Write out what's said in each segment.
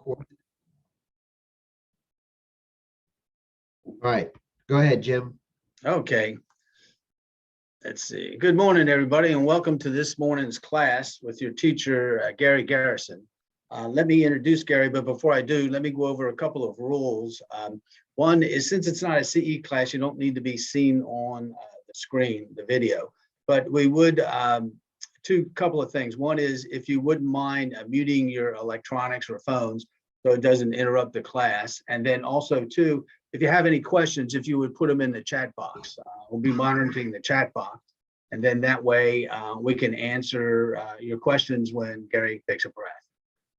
All right, go ahead, Jim. Okay. Let's see. Good morning, everybody, and welcome to this morning's class with your teacher, Gary Garrison. Let me introduce Gary, but before I do, let me go over a couple of rules. One is, since it's not a CE class, you don't need to be seen on the screen, the video, but we would, couple of things. One is, if you wouldn't mind muting your electronics or phones so it doesn't interrupt the class. And then also, two, if you have any questions, if you would put them in the chat box. We'll be monitoring the chat box. And then that way we can answer your questions when Gary takes a breath.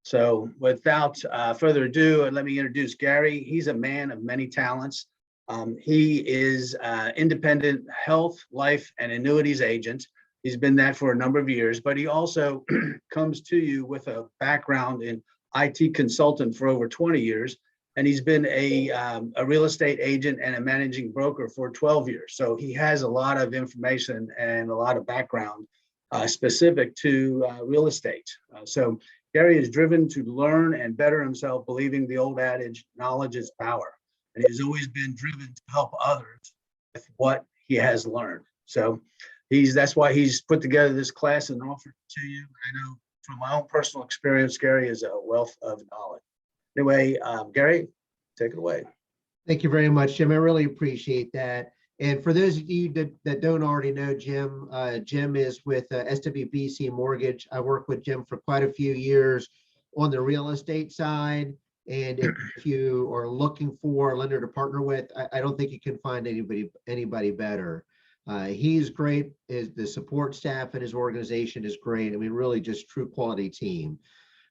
So without further ado, let me introduce Gary. He's a man of many talents. He is independent health, life, and annuities agent. He's been that for a number of years, but he also comes to you with a background in IT consultant for over 20 years. And he's been a real estate agent and a managing broker for 12 years. So he has a lot of information and a lot of background specific to real estate. So Gary is driven to learn and better himself, believing the old adage, knowledge is power. And he's always been driven to help others with what he has learned. So that's why he's put together this class and offered it to you. I know from my own personal experience, Gary is a wealth of knowledge. Anyway, Gary, take it away. Thank you very much, Jim. I really appreciate that. And for those of you that don't already know Jim, Jim is with SWBC Mortgage. I worked with Jim for quite a few years on the real estate side. And if you are looking for a lender to partner with, I don't think you can find anybody better. He's great. The support staff and his organization is great. I mean, really just true quality team.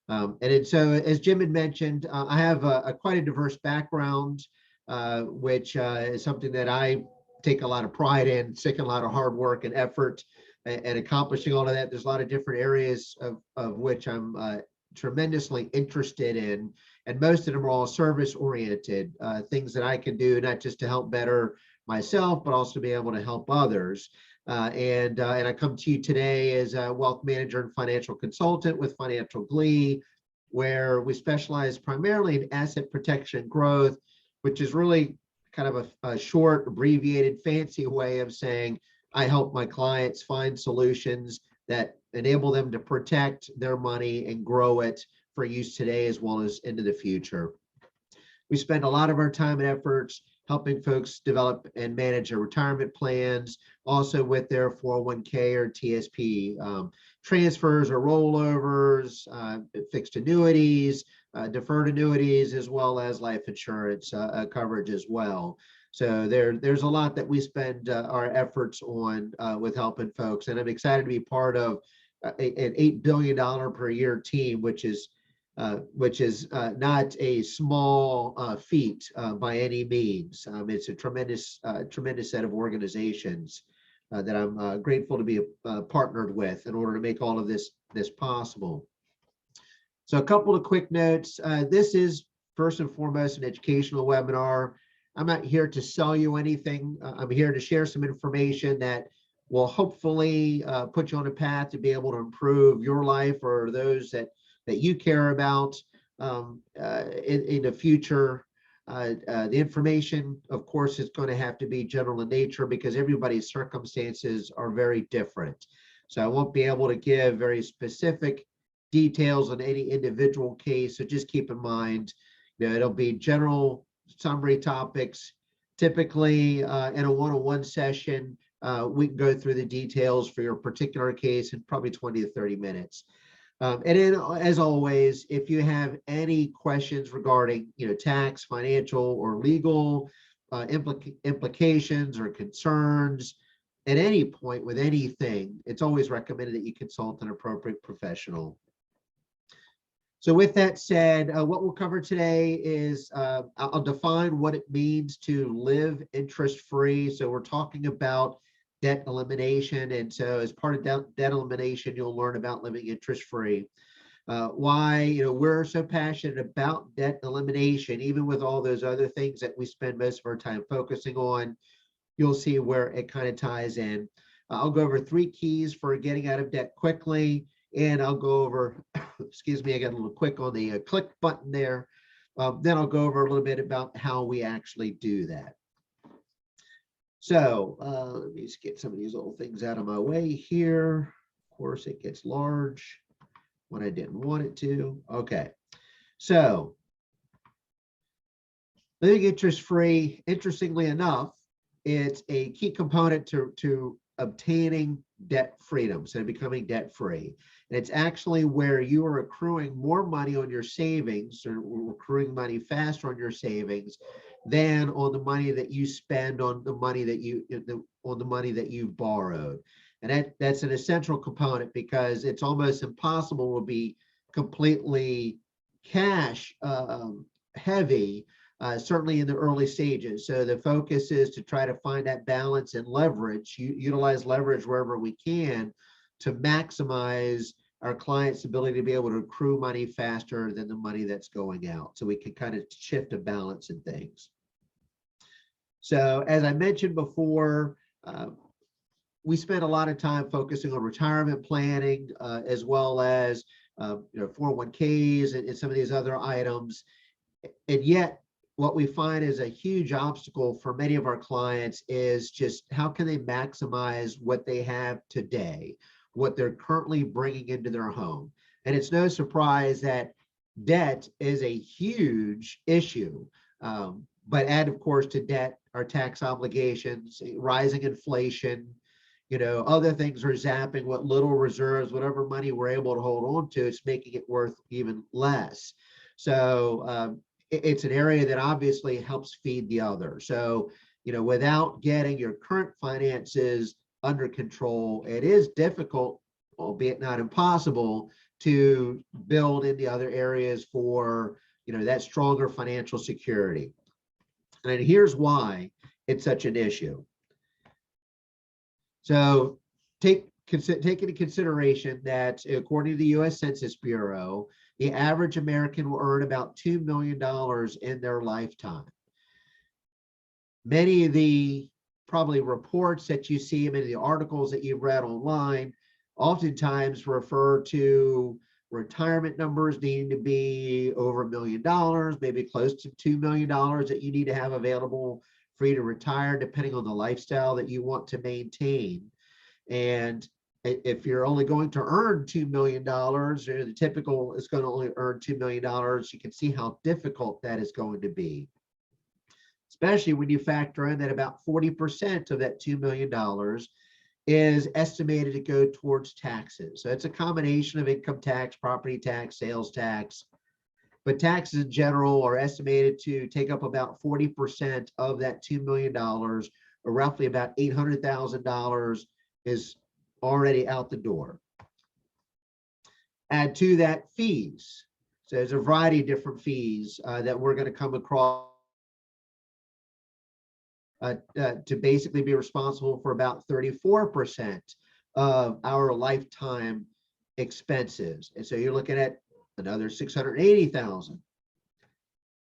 So, as Jim had mentioned, I have quite a diverse background, which is something that I take a lot of pride in, taking a lot of hard work and effort and accomplishing all of that. There's a lot of different areas of which I'm tremendously interested in, and most of them are all service oriented, things that I can do, not just to help better myself, but also to be able to help others. And I come to you today as a wealth manager and financial consultant with Financial Glee, where we specialize primarily in asset protection growth, which is really kind of a short, abbreviated, fancy way of saying I help my clients find solutions that enable them to protect their money and grow it for use today as well as into the future. We spend a lot of our time and efforts helping folks develop and manage their retirement plans, also with their 401k or TSP transfers or rollovers, fixed annuities, deferred annuities, as well as life insurance coverage as well. So there's a lot that we spend our efforts on with helping folks, and I'm excited to be part of an $8 billion per year team, which is not a small feat by any means. It's a tremendous set of organizations that I'm grateful to be partnered with in order to make all of this possible. So a couple of quick notes. This is first and foremost an educational webinar. I'm not here to sell you anything. I'm here to share some information that will hopefully put you on a path to be able to improve your life or those that you care about in the future. The information, of course, is going to have to be general in nature because everybody's circumstances are very different. So I won't be able to give very specific details on any individual case. So just keep in mind, it'll be general summary topics. Typically in a one-on-one session, we can go through the details for your particular case in probably 20 to 30 minutes. And then, as always, if you have any questions regarding, tax, financial, or legal implications or concerns at any point with anything, it's always recommended that you consult an appropriate professional. So with that said, what we'll cover today is I'll define what it means to live interest-free. So we're talking about debt elimination. And so as part of debt elimination, you'll learn about living interest-free. Why we're so passionate about debt elimination, even with all those other things that we spend most of our time focusing on. You'll see where it kind of ties in. I'll go over 3 keys for getting out of debt quickly. and I'll go over, excuse me, I got a little quick on the click button there. Then I'll go over a little bit about how we actually do that. So let me just get some of these old things out of my way here. Of course, it gets large when I didn't want it to. Okay, so living interest-free, interestingly enough, it's a key component to obtaining debt freedom, so becoming debt-free. And it's actually where you are accruing more money on your savings, or accruing money faster on your savings than on the money that you spend on the money that you've borrowed. And that's an essential component, because it's almost impossible to be completely cash heavy, certainly in the early stages. So the focus is to try to find that balance and leverage, utilize leverage wherever we can to maximize our clients' ability to be able to accrue money faster than the money that's going out. So we can kind of shift a balance in things. So as I mentioned before, we spend a lot of time focusing on retirement planning, as well as 401ks and some of these other items. And yet, what we find is a huge obstacle for many of our clients is just how can they maximize what they have today, what they're currently bringing into their home. And it's no surprise that debt is a huge issue. But add, of course, to debt our tax obligations, rising inflation, other things are zapping what little reserves, whatever money we're able to hold on to, it's making it worth even less. So it's an area that obviously helps feed the other. So, without getting your current finances under control, it is difficult, albeit not impossible, to build in the other areas for, that stronger financial security. And here's why it's such an issue. So take into consideration that according to the U.S. Census Bureau, the average American will earn about $2 million in their lifetime. Many of the probably reports that you see, many of the articles that you've read online, oftentimes refer to retirement numbers needing to be over $1 million, maybe close to $2 million that you need to have available for you to retire, depending on the lifestyle that you want to maintain. And if you're only going to earn $2 million, the typical is going to only earn $2 million, you can see how difficult that is going to be. Especially when you factor in that about 40% of that $2 million is estimated to go towards taxes. So it's a combination of income tax, property tax, sales tax, but taxes in general are estimated to take up about 40% of that $2 million, or roughly about $800,000 is already out the door. Add to that fees. So there's a variety of different fees that we're going to come across to basically be responsible for about 34% of our lifetime expenses. And so you're looking at another $680,000.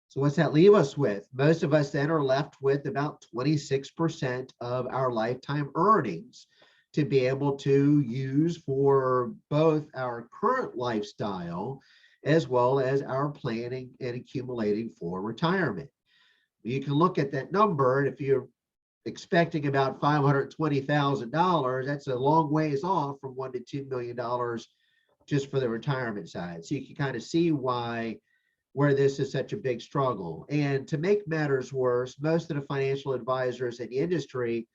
So what's that leave us with? Most of us then are left with about 26% of our lifetime earnings to be able to use for both our current lifestyle as well as our planning and accumulating for retirement. You can look at that number, and if you're expecting about $520,000, that's a long ways off from $1 to $2 million just for the retirement side. So you can kind of see where this is such a big struggle. And to make matters worse, most of the financial advisors in the industry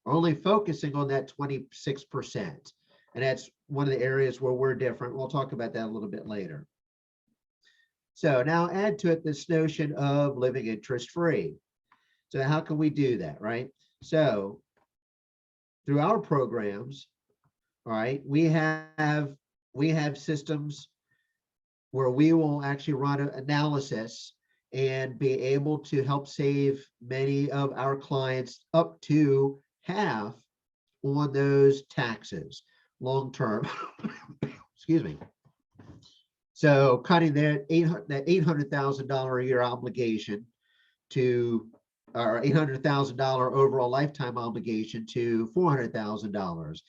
are only focusing on that 26%. And that's one of the areas where we're different. We'll talk about that a little bit later. So now add to it this notion of living interest-free. So how can we do that, right? So through our programs, all right, we have systems where we will actually run an analysis and be able to help save many of our clients up to half on those taxes long-term. Excuse me. So cutting that $800,000 a year obligation to, or $800,000 overall lifetime obligation to $400,000.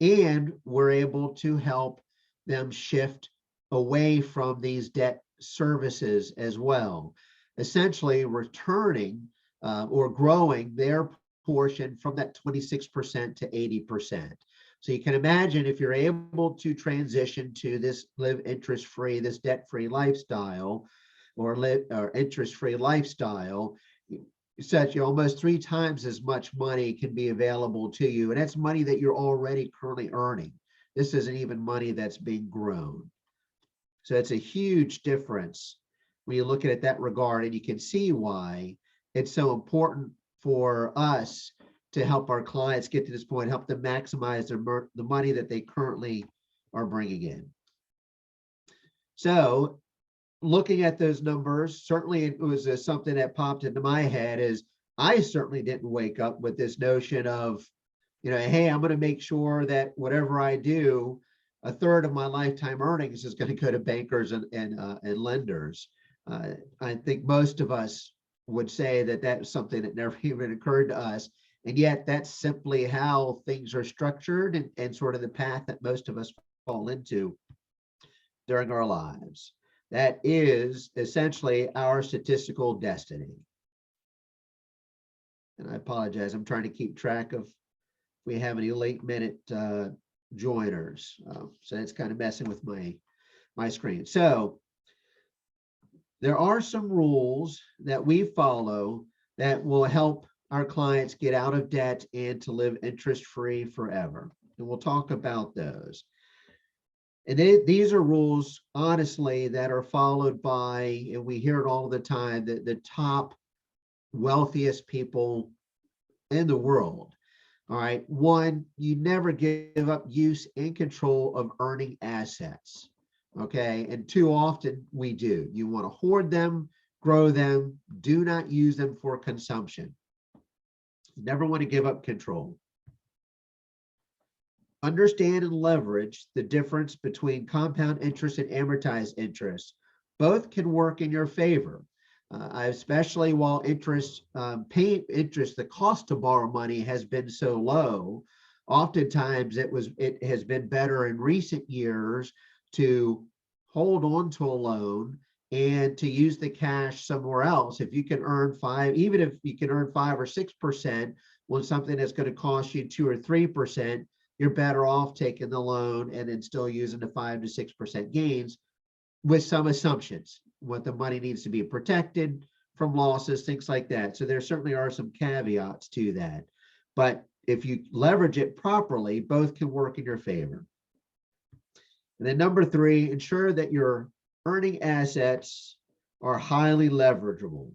And we're able to help them shift away from these debt services as well, essentially returning or growing their portion from that 26% to 80%. So you can imagine if you're able to transition to this live interest-free, this debt-free lifestyle, or interest-free lifestyle, such almost 3 times as much money can be available to you. And that's money that you're already currently earning. This isn't even money that's being grown. So it's a huge difference when you look at it that regard, and you can see why it's so important for us to help our clients get to this point, help them maximize the money that they currently are bringing in. So looking at those numbers, certainly it was something that popped into my head. Is I certainly didn't wake up with this notion of, hey, I'm going to make sure that whatever I do, a third of my lifetime earnings is going to go to bankers and lenders. I think most of us would say that that's something that never even occurred to us. And yet that's simply how things are structured and sort of the path that most of us fall into during our lives. That is essentially our statistical destiny. And I apologize, I'm trying to keep track of if we have any late minute joiners. So it's kind of messing with my screen. So there are some rules that we follow that will help our clients get out of debt and to live interest-free forever. And we'll talk about those. And these are rules, honestly, that are followed by, and we hear it all the time, the top wealthiest people in the world. All right. One, you never give up use and control of earning assets. Okay. And too often we do. You want to hoard them, grow them, do not use them for consumption. You never want to give up control. Understand and leverage the difference between compound interest and amortized interest. Both can work in your favor. Especially while paying interest, the cost to borrow money has been so low. Oftentimes it has been better in recent years to hold on to a loan and to use the cash somewhere else. If you can earn even if you can earn 5 or 6% on something that's going to cost you 2 or 3%, you're better off taking the loan and then still using the 5 to 6% gains with some assumptions. What the money needs to be protected from losses, things like that. So there certainly are some caveats to that. But if you leverage it properly, both can work in your favor. And then number 3, ensure that your earning assets are highly leverageable.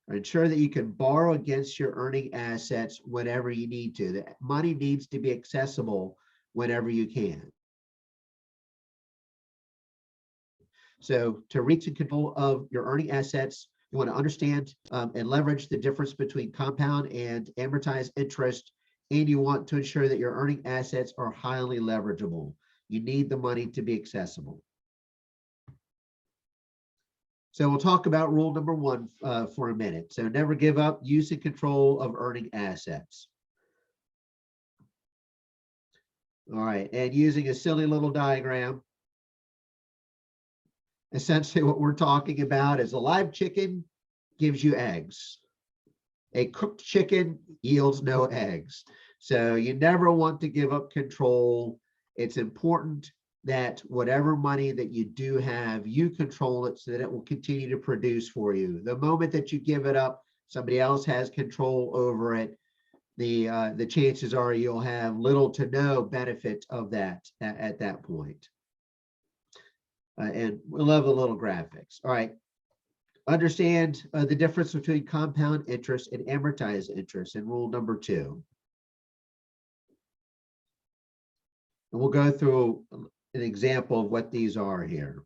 Ensure that you can borrow against your earning assets whenever you need to. The money needs to be accessible whenever you can. So to reach and control of your earning assets, you want to understand and leverage the difference between compound and amortized interest, and you want to ensure that your earning assets are highly leverageable. You need the money to be accessible. So we'll talk about rule number 1 for a minute. So never give up use and control of earning assets. All right, and using a silly little diagram, essentially what we're talking about is a live chicken gives you eggs. A cooked chicken yields no eggs. So you never want to give up control. It's important that whatever money that you do have, you control it so that it will continue to produce for you. The moment that you give it up, somebody else has control over it. The chances are you'll have little to no benefit of that at that point. And we'll have a little graphics. All right. Understand the difference between compound interest and amortized interest in rule number 2. And we'll go through an example of what these are here.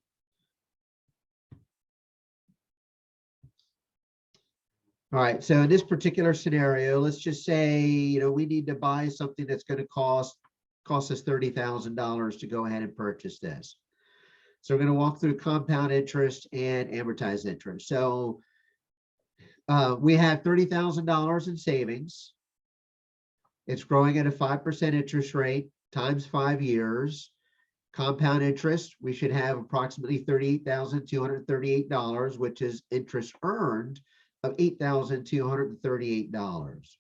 All right, so in this particular scenario, let's just say, we need to buy something that's going to cost us $30,000 to go ahead and purchase this. So we're going to walk through compound interest and amortized interest. So we have $30,000 in savings. It's growing at a 5% interest rate times 5 years. Compound interest, we should have approximately $38,238, which is interest earned of $8,238.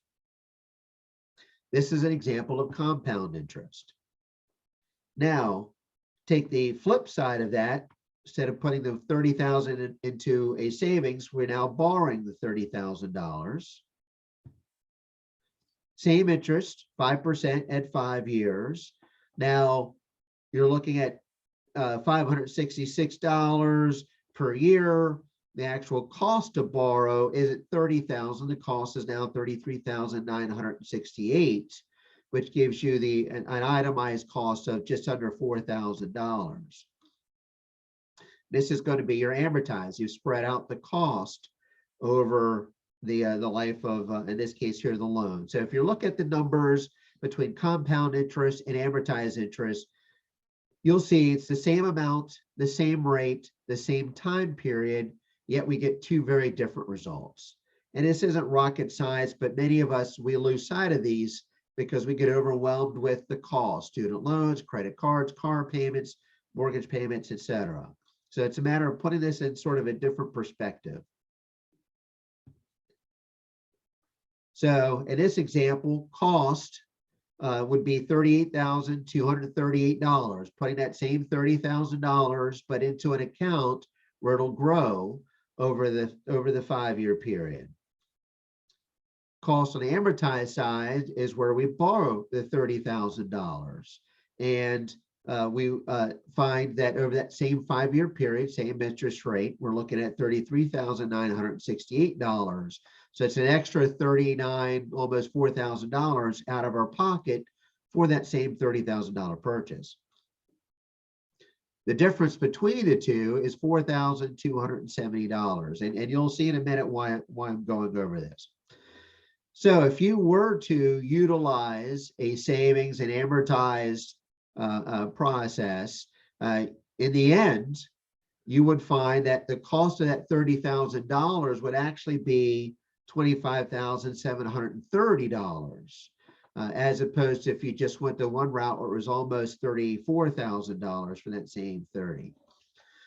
This is an example of compound interest. Now, take the flip side of that. Instead of putting the $30,000 into a savings, we're now borrowing the $30,000. Same interest, 5% at 5 years. Now, you're looking at $566 per year. The actual cost to borrow is at $30,000. The cost is now $33,968, which gives you an itemized cost of just under $4,000. This is going to be your amortized. You spread out the cost over the life of, in this case here, the loan. So if you look at the numbers between compound interest and amortized interest, you'll see it's the same amount, the same rate, the same time period, yet we get two very different results. And this isn't rocket science, but many of us, we lose sight of these because we get overwhelmed with the cost, student loans, credit cards, car payments, mortgage payments, etc. So it's a matter of putting this in sort of a different perspective. So in this example, cost would be $38,238, putting that same $30,000, but into an account where it'll grow over the 5-year period. Cost on the amortized side is where we borrow the $30,000, and we find that over that same 5-year period, same interest rate, we're looking at $33,968. So it's an extra $39,000, almost $4,000 out of our pocket for that same $30,000 purchase. The difference between the two is $4,270, and you'll see in a minute why I'm going over this. So if you were to utilize a savings and amortized process, in the end, you would find that the cost of that $30,000 would actually be $25,730, as opposed to if you just went the one route where it was almost $34,000 for that same 30.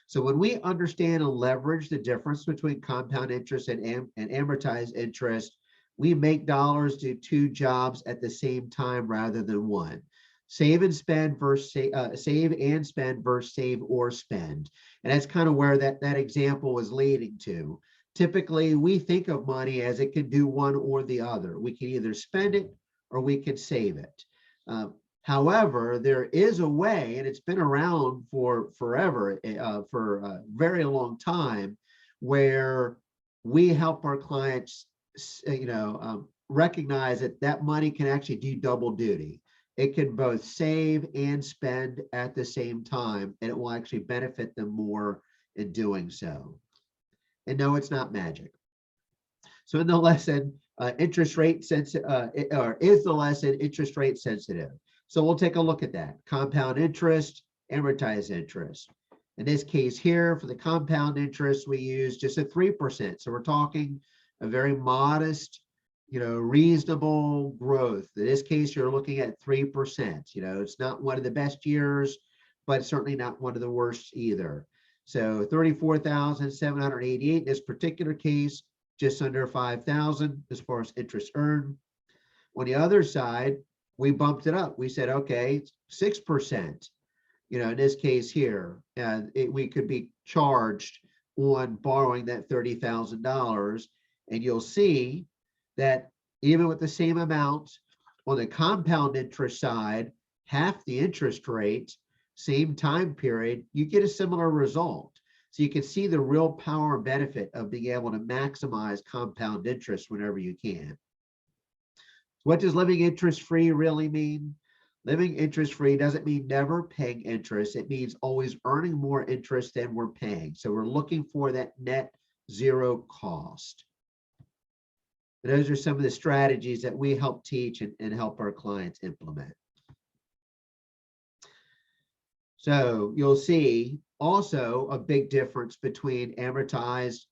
So when we understand and leverage the difference between compound interest and amortized interest, we make dollars do two jobs at the same time rather than one. Save and spend versus save and spend versus save or spend. And that's kind of where that example was leading to. Typically, we think of money as it can do one or the other. We can either spend it or we can save it. However, there is a way, and it's been around for forever, for a very long time, where we help our clients, recognize that money can actually do double duty. It can both save and spend at the same time, and it will actually benefit them more in doing so. And no, it's not magic. So in the lesson, interest rate sensitive, or is the lesson interest rate sensitive? So we'll take a look at that. Compound interest, amortized interest. In this case here, for the compound interest, we use just a 3%. So we're talking a very modest, reasonable growth. In this case, you're looking at 3%. It's not one of the best years, but certainly not one of the worst either. So 34,788 in this particular case, just under 5,000 as far as interest earned. On the other side, we bumped it up. We said, okay, 6%. In this case here, we could be charged on borrowing that $30,000. And you'll see that even with the same amount on the compound interest side, half the interest rate, same time period, you get a similar result. So you can see the real power and benefit of being able to maximize compound interest whenever you can. What does living interest-free really mean? Living interest-free doesn't mean never paying interest. It means always earning more interest than we're paying. So we're looking for that net zero cost. And those are some of the strategies that we help teach and help our clients implement. So you'll see also a big difference between amortized,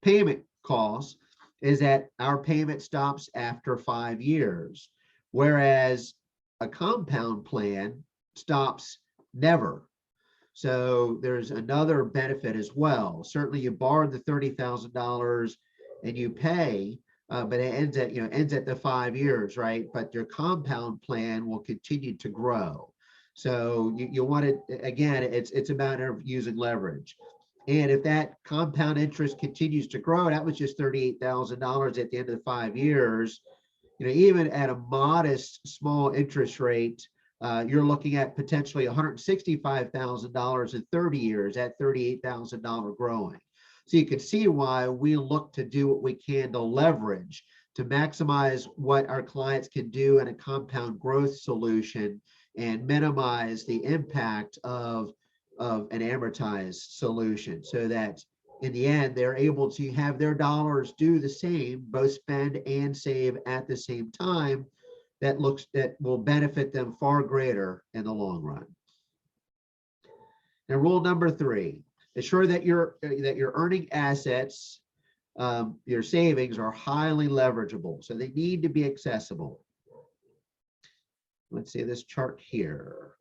payment costs is that our payment stops after 5 years, whereas a compound plan stops never. So there's another benefit as well. Certainly you borrowed the $30,000 and you pay, but it ends at, ends at the 5 years, right? But your compound plan will continue to grow. So you want it, again, it's a matter of using leverage. And if that compound interest continues to grow, that was just $38,000 at the end of the 5 years, even at a modest small interest rate, you're looking at potentially $165,000 in 30 years at $38,000 growing. So you can see why we look to do what we can to leverage, to maximize what our clients can do in a compound growth solution and minimize the impact of an amortized solution, so that in the end, they're able to have their dollars do the same, both spend and save at the same time. That will benefit them far greater in the long run. And rule number 3, ensure that your earning assets, your savings, are highly leverageable. So they need to be accessible. Let's see this chart here.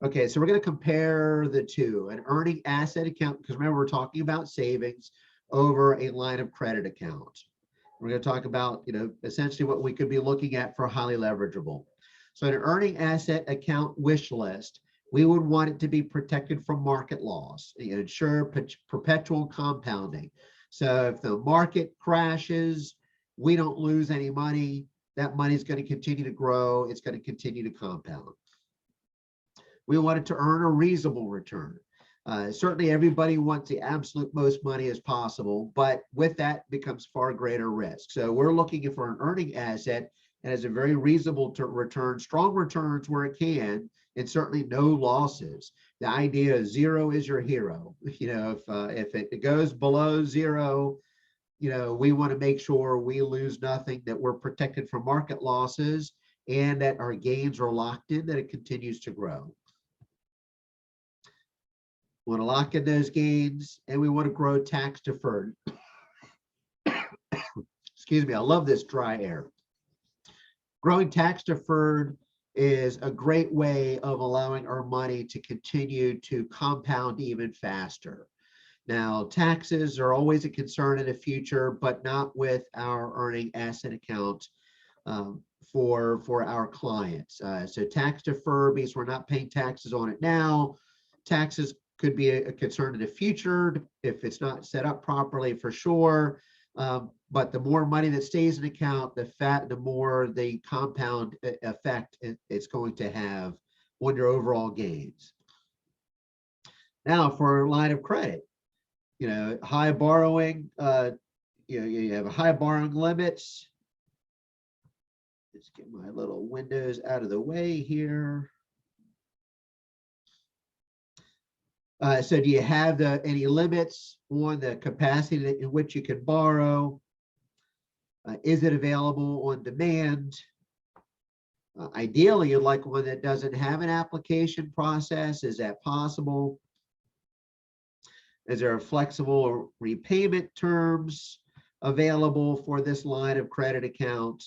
Okay, so we're going to compare the two, an earning asset account, because remember, we're talking about savings over a line of credit account. We're going to talk about, essentially what we could be looking at for highly leverageable. So an earning asset account wish list, we would want it to be protected from market loss, ensure perpetual compounding. So if the market crashes, we don't lose any money. That money is going to continue to grow. It's going to continue to compound. We want it to earn a reasonable return. Certainly everybody wants the absolute most money as possible, but with that becomes far greater risk. So we're looking for an earning asset that has a very reasonable return, strong returns where it can, and certainly no losses. The idea is zero is your hero. If it goes below zero, we want to make sure we lose nothing, that we're protected from market losses, and that our gains are locked in, that it continues to grow. We want to lock in those gains, and we want to grow tax deferred. Excuse me, I love this dry air. Growing tax deferred is a great way of allowing our money to continue to compound even faster. Now, taxes are always a concern in the future, but not with our earning asset account for our clients. So tax deferred means we're not paying taxes on it now. Taxes could be a concern in the future if it's not set up properly, for sure. But the more money that stays in the account, the more the compound effect it's going to have on your overall gains. Now, for a line of credit, high borrowing, you have high borrowing limits. Let's get my little windows out of the way here. So do you have any limits on the capacity in which you can borrow? Is it available on demand? Ideally, you'd like one that doesn't have an application process. Is that possible? Is there a flexible repayment terms available for this line of credit account?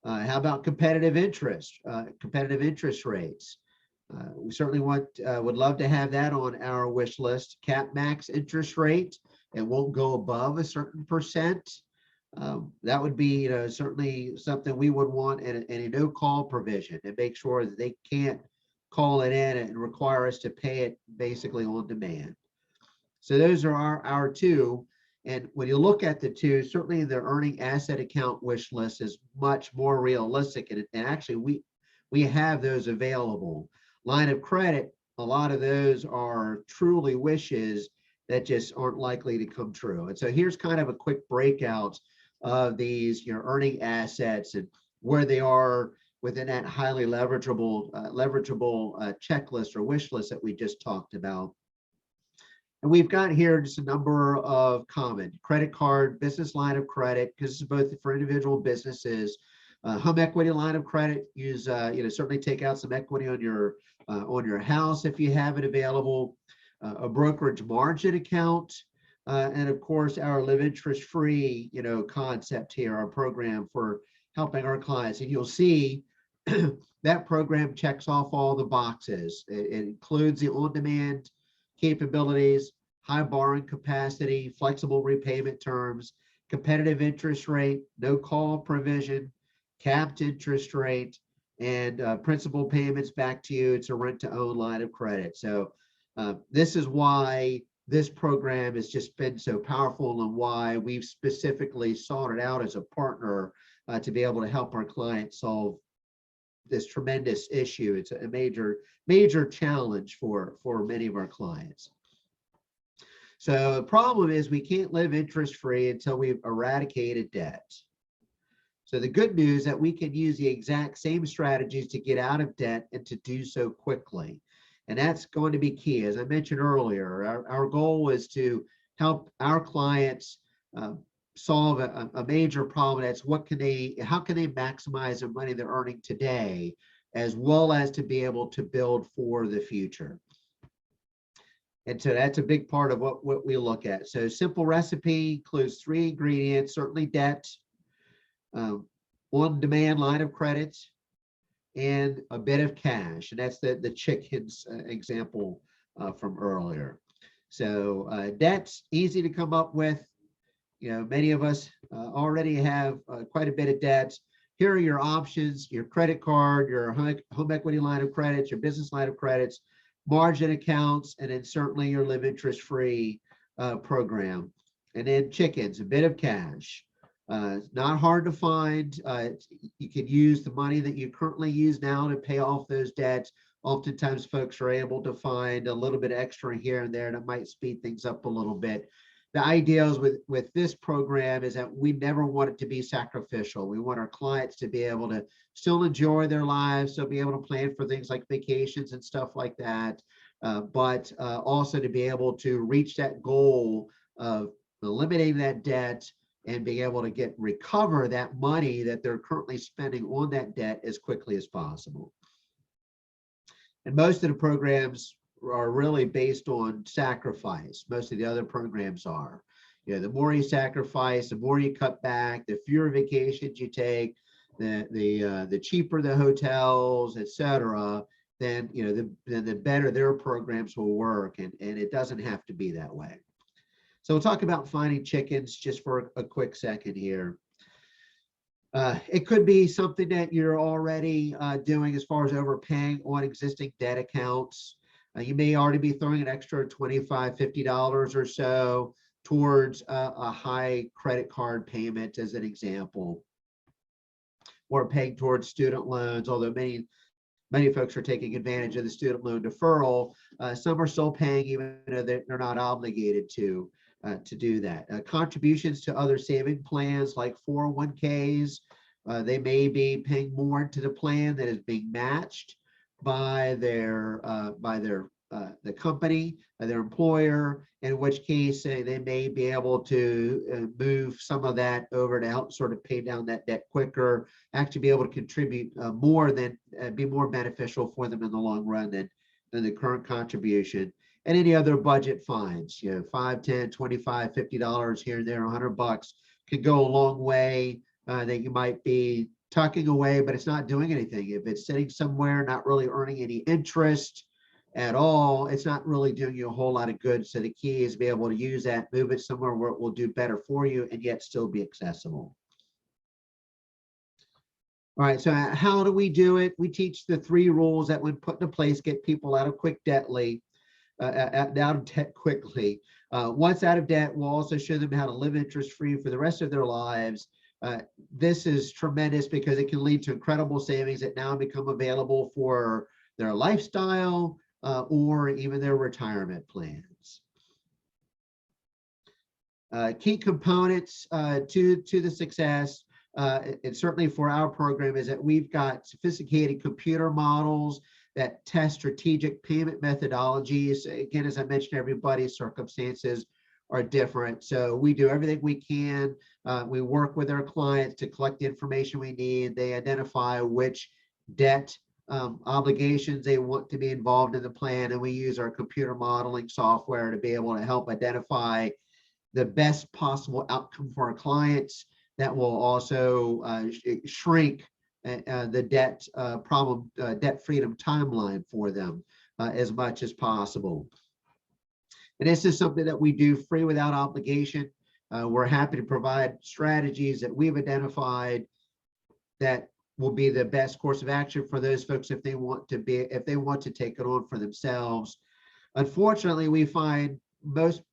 How about competitive interest rates? We certainly would love to have that on our wish list. Cap max interest rate, it won't go above a certain percent. That would be certainly something we would want, and a no-call provision, and make sure that they can't call it in and require us to pay it basically on demand. So those are our two. And when you look at the two, certainly the earning asset account wish list is much more realistic, and actually we have those available. Line of credit, a lot of those are truly wishes that just aren't likely to come true. And so here's kind of a quick breakout of these earning assets and where they are within that highly leverageable checklist or wish list that we just talked about. And we've got here just a number of common: credit card, business line of credit, because this is both for individual businesses. Home equity line of credit, use certainly take out some equity on your house if you have it available. A brokerage margin account, and of course our live interest free concept here, our program for helping our clients. And you'll see that program checks off all the boxes. It includes the on-demand capabilities, high borrowing capacity, flexible repayment terms, competitive interest rate, no call provision, capped interest rate, and principal payments back to you. It's a rent-to-own line of credit. So this is why this program has just been so powerful, and why we've specifically sought it out as a partner to be able to help our clients solve this tremendous issue. It's a major challenge for many of our clients. So the problem is we can't live interest-free until we've eradicated debt. So the good news is that we can use the exact same strategies to get out of debt, and to do so quickly. And that's going to be key. As I mentioned earlier, our goal is to help our clients solve a major problem. That's how can they maximize the money they're earning today, as well as to be able to build for the future. And so that's a big part of what we look at. So simple recipe includes 3 ingredients: certainly debt, on-demand line of credit, and a bit of cash. And that's the chickens example from earlier. So debt's easy to come up with. You know, many of us already have quite a bit of debt. Here are your options: your credit card, your home equity line of credits, your business line of credits, margin accounts, and then certainly your live interest-free program. And then chickens, a bit of cash. It's not hard to find. You can use the money that you currently use now to pay off those debts. Oftentimes folks are able to find a little bit extra here and there that might speed things up a little bit. The idea is with this program is that we never want it to be sacrificial. We want our clients to be able to still enjoy their lives, so be able to plan for things like vacations and stuff like that, but also to be able to reach that goal of eliminating that debt and being able to recover that money that they're currently spending on that debt as quickly as possible. And most of the programs are really based on sacrifice. Most of the other programs are. You know, the more you sacrifice, the more you cut back, the fewer vacations you take, the cheaper the hotels, etc., then the better their programs will work. And it doesn't have to be that way. So we'll talk about finding chickens just for a quick second here. It could be something that you're already doing as far as overpaying on existing debt accounts. You may already be throwing an extra $25, $50 or so towards a high credit card payment, as an example, or paying towards student loans, although many folks are taking advantage of the student loan deferral. Some are still paying even though they're not obligated to do that. Contributions to other saving plans like 401ks, they may be paying more into the plan that is being matched by the company, their employer, in which case they may be able to move some of that over to help sort of pay down that debt quicker, actually be able to contribute more, than be more beneficial for them in the long run than the current contribution. And any other budget fines, $5, $10, $25, $50 here and there, $100 could go a long way, that you might be tucking away, but it's not doing anything. If it's sitting somewhere, not really earning any interest at all, it's not really doing you a whole lot of good. So the key is to be able to use that, move it somewhere where it will do better for you and yet still be accessible. All right, so how do we do it? We teach the 3 rules that when put into place, get people out of debt quickly. Once out of debt, we'll also show them how to live interest-free for the rest of their lives. This is tremendous because it can lead to incredible savings that now become available for their lifestyle or even their retirement plans. Key components to the success, and certainly for our program, is that we've got sophisticated computer models that test strategic payment methodologies. Again, as I mentioned, everybody's circumstances are different. So we do everything we can. We work with our clients to collect the information we need. They identify which debt obligations they want to be involved in the plan, and we use our computer modeling software to be able to help identify the best possible outcome for our clients that will also shrink the debt freedom timeline for them as much as possible. And this is something that we do free without obligation. We're happy to provide strategies that we've identified that will be the best course of action for those folks if they want to take it on for themselves. Unfortunately, we find most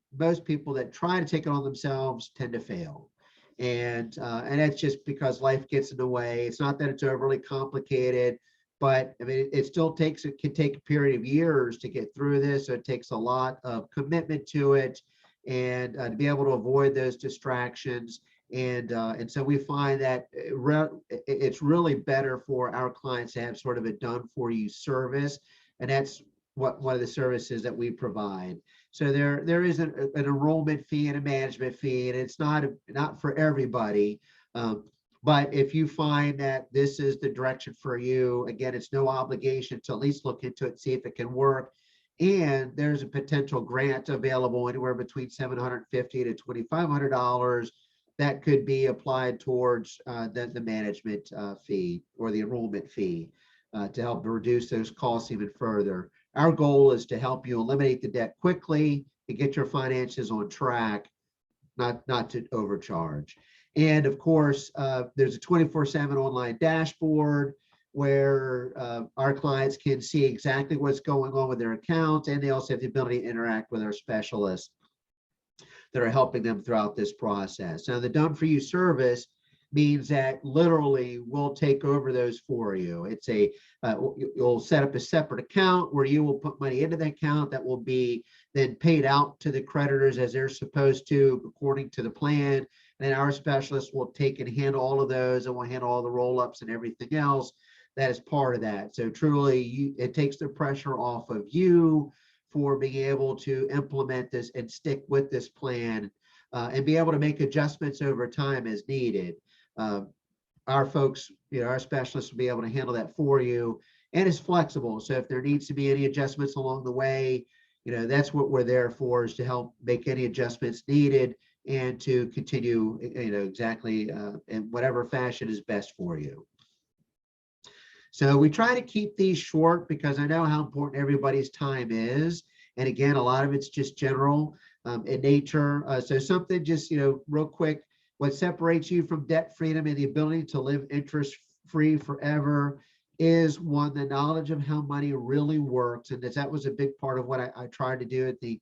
people that try to take it on themselves tend to fail. And that's just because life gets in the way. It's not that it's overly complicated, but I mean, it can take a period of years to get through this. So it takes a lot of commitment to it, and to be able to avoid those distractions. And so we find that it's really better for our clients to have sort of a done for you service. And that's one of the services that we provide. So there is an enrollment fee and a management fee, and it's not for everybody. But if you find that this is the direction for you, again, it's no obligation to at least look into it, see if it can work. And there's a potential grant available anywhere between $750 to $2,500 that could be applied towards the management fee or the enrollment fee to help reduce those costs even further. Our goal is to help you eliminate the debt quickly and get your finances on track, not to overcharge. And of course, there's a 24/7 online dashboard where our clients can see exactly what's going on with their accounts, and they also have the ability to interact with our specialists that are helping them throughout this process. Now, the done for you service means that literally we'll take over those for you. It's you'll set up a separate account where you will put money into the account that will be then paid out to the creditors as they're supposed to according to the plan. And our specialists will take and handle all of those, and will handle all the roll-ups and everything else that is part of that. So truly, it takes the pressure off of you for being able to implement this and stick with this plan, and be able to make adjustments over time as needed. Our folks, our specialists will be able to handle that for you, and it's flexible. So if there needs to be any adjustments along the way, that's what we're there for, is to help make any adjustments needed and to continue, exactly in whatever fashion is best for you. So we try to keep these short because I know how important everybody's time is. And again, a lot of it's just general in nature. So something just, real quick, what separates you from debt freedom and the ability to live interest-free forever is, one, the knowledge of how money really works. And that was a big part of what I tried to do at the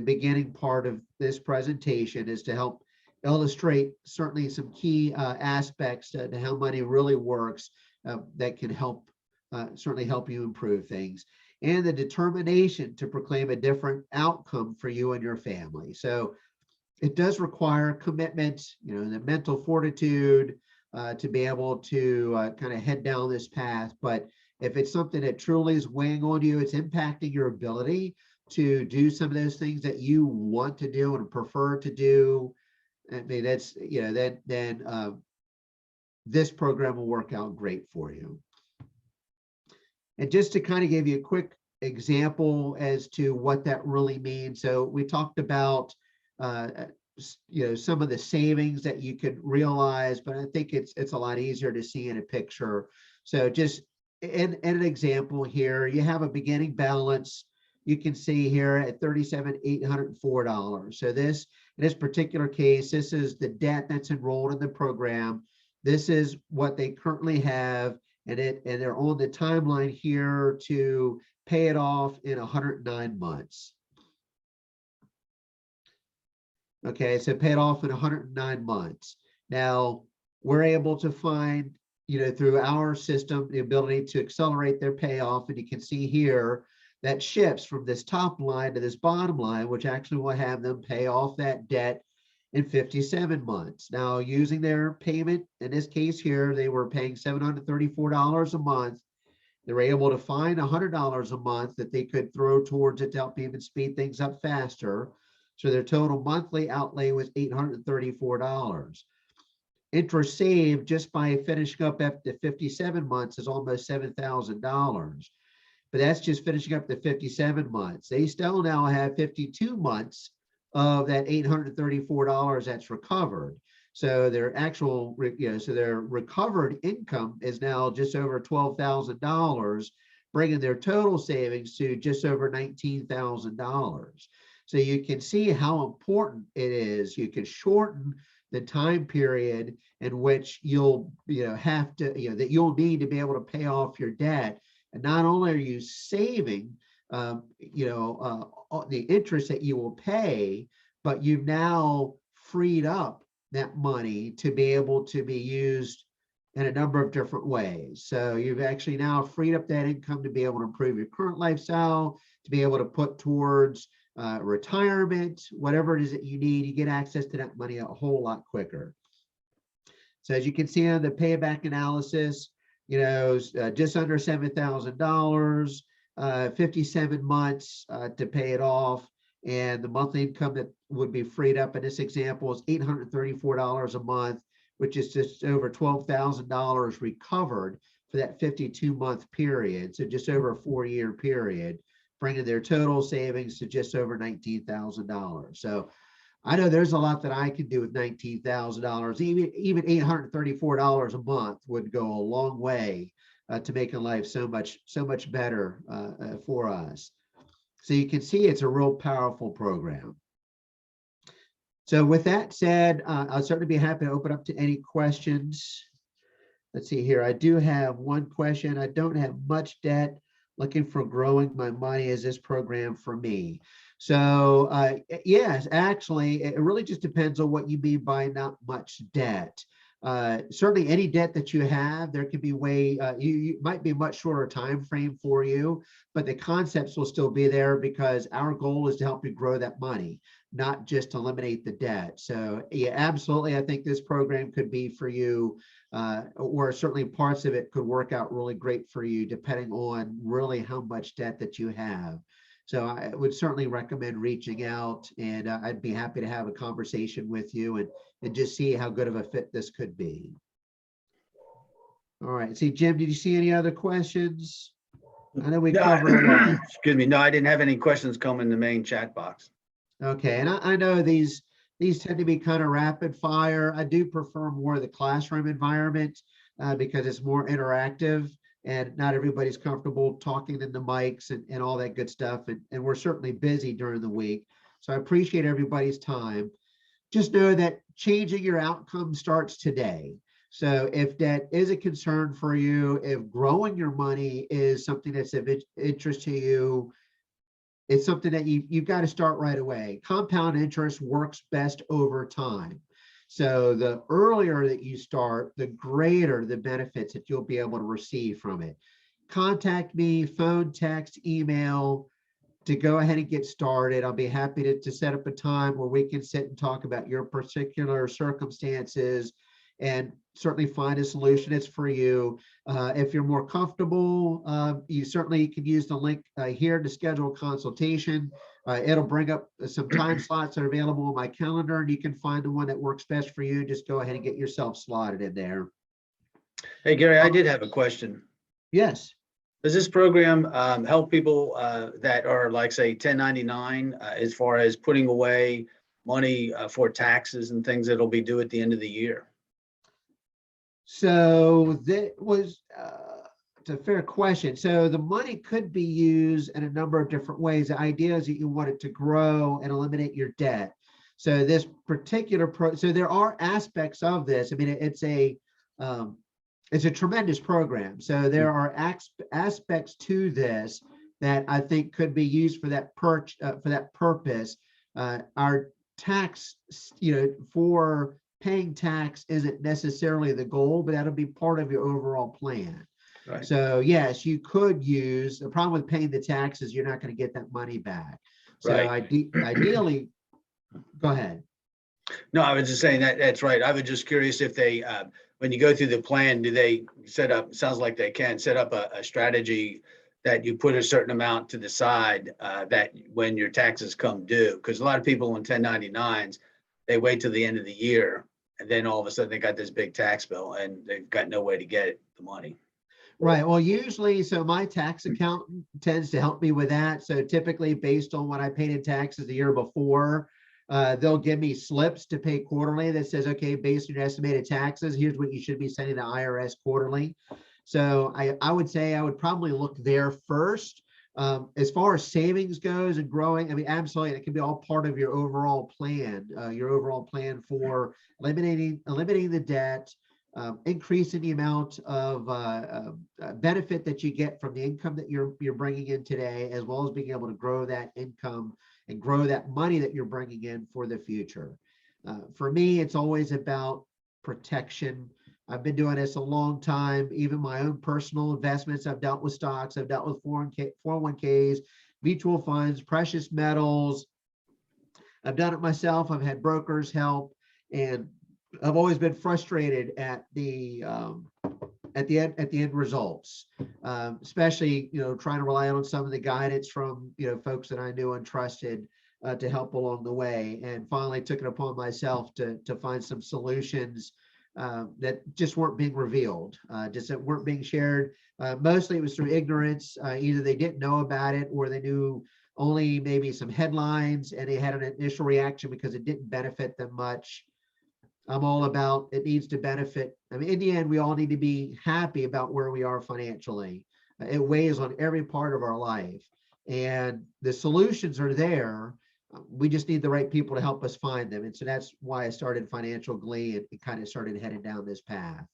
beginning part of this presentation, is to help illustrate certainly some key aspects to how money really works that can certainly help you improve things, and the determination to proclaim a different outcome for you and your family. So it does require commitment, the mental fortitude to be able to kind of head down this path. But if it's something that truly is weighing on you, it's impacting your ability to do some of those things that you want to do and prefer to do, I mean, that's, then this program will work out great for you. And just to kind of give you a quick example as to what that really means. So we talked about, some of the savings that you could realize, but I think it's a lot easier to see in a picture. So just in an example here, you have a beginning balance. You can see here at $37,804. So in this particular case, this is the debt that's enrolled in the program. This is what they currently have, and they're on the timeline here to pay it off in 109 months. Okay, so pay it off in 109 months. Now, we're able to find, through our system, the ability to accelerate their payoff. And you can see here that shifts from this top line to this bottom line, which actually will have them pay off that debt in 57 months. Now, using their payment, in this case here, they were paying $734 a month. They were able to find $100 a month that they could throw towards it to help even speed things up faster. So their total monthly outlay was $834. Interest saved just by finishing up after 57 months is almost $7,000. But that's just finishing up the 57 months. They still now have 52 months of that $834 that's recovered. So their actual, so their recovered income is now just over $12,000, bringing their total savings to just over $19,000. So you can see how important it is. You can shorten the time period in which you'll have to, that you'll need to be able to pay off your debt. And not only are you saving the interest that you will pay, but you've now freed up that money to be able to be used in a number of different ways. So you've actually now freed up that income to be able to improve your current lifestyle, to be able to put towards retirement, whatever it is that you need. You get access to that money a whole lot quicker. So as you can see on the payback analysis, just under $7,000, 57 months to pay it off. And the monthly income that would be freed up in this example is $834 a month, which is just over $12,000 recovered for that 52-month period. So just over a 4-year period, bringing their total savings to just over $19,000. So I know there's a lot that I could do with $19,000. Even $834 a month would go a long way to making life so much better for us. So you can see it's a real powerful program. So with that said, I'll certainly be happy to open up to any questions. Let's see here. I do have one question. I don't have much debt. Looking for growing my money. Is this program for me? So yes, actually, it really just depends on what you mean by not much debt. Certainly any debt that you have, there could be you might be a much shorter time frame for you, but the concepts will still be there because our goal is to help you grow that money, not just eliminate the debt. So yeah, absolutely. I think this program could be for you, or certainly parts of it could work out really great for you, depending on really how much debt that you have. So I would certainly recommend reaching out, and I'd be happy to have a conversation with you and just see how good of a fit this could be. All right. See, Jim, did you see any other questions? I know we covered a lot. Excuse me. No, I didn't have any questions come in the main chat box. Okay. And I know these tend to be kind of rapid fire. I do prefer more the classroom environment because it's more interactive and not everybody's comfortable talking in the mics and all that good stuff. And we're certainly busy during the week. So I appreciate everybody's time. Just know that changing your outcome starts today. So if that is a concern for you, if growing your money is something that's of interest to you, it's something that you've got to start right away. Compound interest works best over time. So the earlier that you start, the greater the benefits that you'll be able to receive from it. Contact me, phone, text, email, to go ahead and get started. I'll be happy to set up a time where we can sit and talk about your particular circumstances and certainly find a solution that's for you. If you're more comfortable, you certainly can use the link here to schedule a consultation. It'll bring up some time slots that are available on my calendar, and you can find the one that works best for you. Just go ahead and get yourself slotted in there. Hey, Gary, I did have a question. Yes. Does this program help people that are like, say, 1099 as far as putting away money for taxes and things that'll be due at the end of the year? So that was, it's a fair question. So the money could be used in a number of different ways. The idea is that you want it to grow and eliminate your debt. So this particular so there are aspects of this. I mean, it's a tremendous program. So there are aspects to this that I think could be used for that purpose. Our tax, for paying tax isn't necessarily the goal, but that'll be part of your overall plan. Right. So yes, you could use. The problem with paying the taxes, you're not going to get that money back. So right. Ideally, go ahead. No, I was just saying that's right. I was just curious if they, when you go through the plan, do they set up, sounds like they can set up a strategy that you put a certain amount to the side that when your taxes come due, because a lot of people on 1099s, they wait till the end of the year and then all of a sudden they got this big tax bill and they've got no way to get the money. Right. Well, usually, so my tax accountant tends to help me with that. So typically based on what I paid in taxes the year before, They'll give me slips to pay quarterly that says, okay, based on your estimated taxes, here's what you should be sending the IRS quarterly. So I would say I would probably look there first. As far as savings goes and growing, I mean, absolutely, it can be all part of your overall plan for eliminating the debt, increasing the amount of benefit that you get from the income that you're bringing in today, as well as being able to grow that income and grow that money that you're bringing in for the future. For me, it's always about protection. I've been doing this a long time. Even my own personal investments, I've dealt with stocks, I've dealt with 401ks, mutual funds, precious metals. I've done it myself. I've had brokers help, and I've always been frustrated at the end results, especially trying to rely on some of the guidance from folks that I knew and trusted to help along the way, and finally took it upon myself to find some solutions that just weren't being revealed, just that weren't being shared. Mostly it was through ignorance. Either they didn't know about it, or they knew only maybe some headlines and they had an initial reaction because it didn't benefit them much. I'm all about it needs to benefit. I mean, in the end, we all need to be happy about where we are financially. It weighs on every part of our life, and the solutions are there. We just need the right people to help us find them. And so that's why I started Financial Glee and kind of started heading down this path.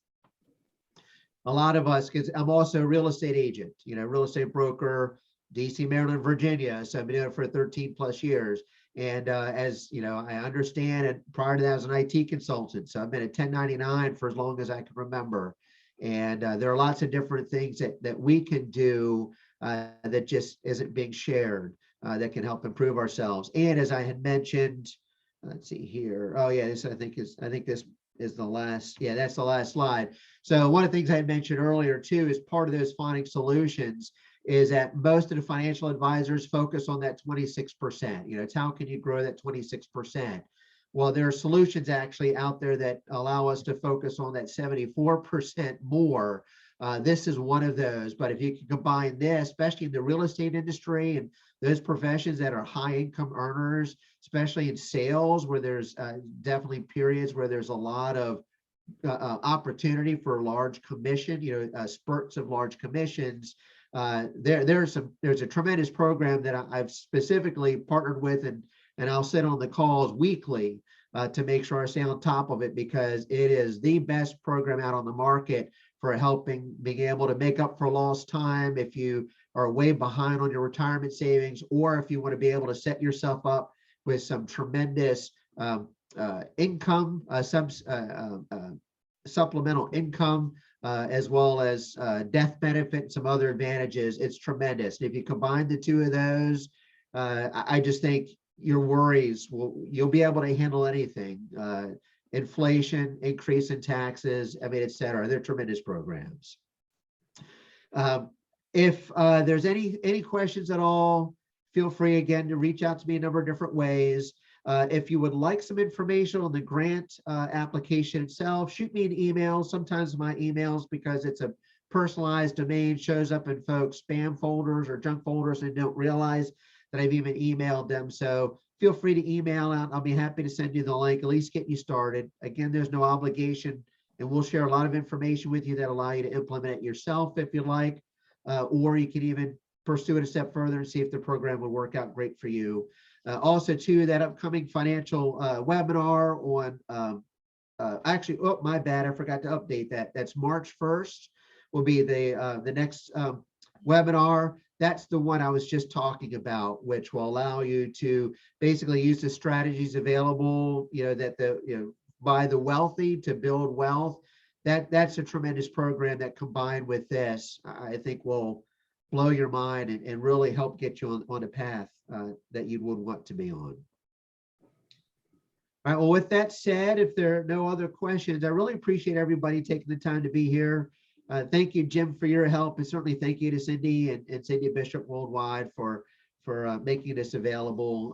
A lot of us, because I'm also a real estate agent, real estate broker, DC, Maryland, Virginia. So I've been doing it for 13 plus years. And as you know, I understand it. Prior to that, I was an IT consultant. So I've been at 1099 for as long as I can remember. And there are lots of different things that we can do that just isn't being shared. That can help improve ourselves. And as I had mentioned, let's see here. Oh yeah, I think this is the last. Yeah, that's the last slide. So one of the things I had mentioned earlier too is part of those finding solutions is that most of the financial advisors focus on that 26%. It's how can you grow that 26%? Well, there are solutions actually out there that allow us to focus on that 74% more. This is one of those, but if you can combine this, especially in the real estate industry and those professions that are high income earners, especially in sales, where there's definitely periods where there's a lot of opportunity for large commission, spurts of large commissions. There's a tremendous program that I've specifically partnered with, and I'll sit on the calls weekly to make sure I stay on top of it, because it is the best program out on the market for helping being able to make up for lost time if you are way behind on your retirement savings, or if you want to be able to set yourself up with some tremendous income, supplemental income, as well as death benefit and some other advantages. It's tremendous. And if you combine the two of those, I just think your worries you'll be able to handle anything. Inflation, increase in taxes, I mean, et cetera. They're tremendous programs. If there's any questions at all, feel free again to reach out to me a number of different ways. If you would like some information on the grant application itself, shoot me an email. Sometimes my emails, because it's a personalized domain, shows up in folks' spam folders or junk folders and don't realize that I've even emailed them. So feel free to email out. I'll be happy to send you the link, at least get you started. Again, there's no obligation, and we'll share a lot of information with you that allow you to implement it yourself if you like, or you can even pursue it a step further and see if the program will work out great for you. Also, too, that upcoming financial webinar on, actually, oh, my bad, I forgot to update that. That's March 1st will be the next webinar. That's the one I was just talking about, which will allow you to basically use the strategies available, by the wealthy to build wealth. That's a tremendous program that, combined with this, I think will blow your mind and really help get you on a path that you would want to be on. All right, well, with that said, if there are no other questions, I really appreciate everybody taking the time to be here. Thank you, Jim, for your help, and certainly thank you to Cindy and Cindy Bishop Worldwide for making this available,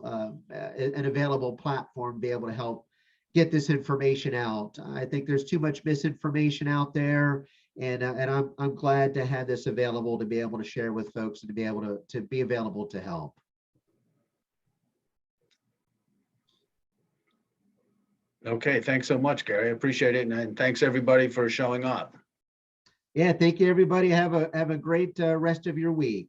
an available platform to be able to help get this information out. I think there's too much misinformation out there, and I'm glad to have this available to be able to share with folks and to be able to be available to help. Okay, thanks so much, Gary. I appreciate it. And thanks everybody for showing up. Yeah, thank you, everybody. Have a great rest of your week.